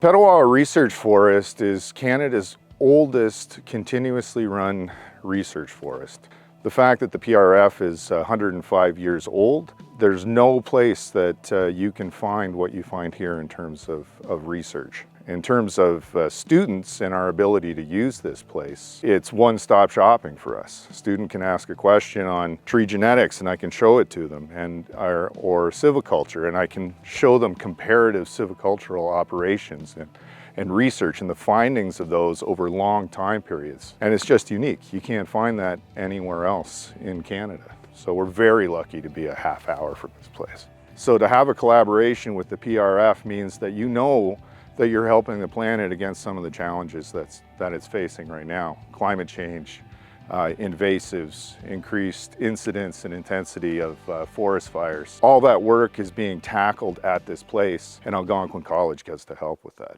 Petawawa Research Forest is Canada's oldest continuously run research forest. The fact that the PRF is 105 years old, there's no place that you can find what you find here in terms of research. In terms of students and our ability to use this place, it's one-stop shopping for us. A student can ask a question on tree genetics and I can show it to them, or silviculture, and I can show them comparative silvicultural operations and research and the findings of those over long time periods. And it's just unique. You can't find that anywhere else in Canada. So we're very lucky to be a half hour from this place. So to have a collaboration with the PRF means that you know that you're helping the planet against some of the challenges that it's facing right now. Climate change, invasives, increased incidence and intensity of forest fires. All that work is being tackled at this place, and Algonquin College gets to help with that.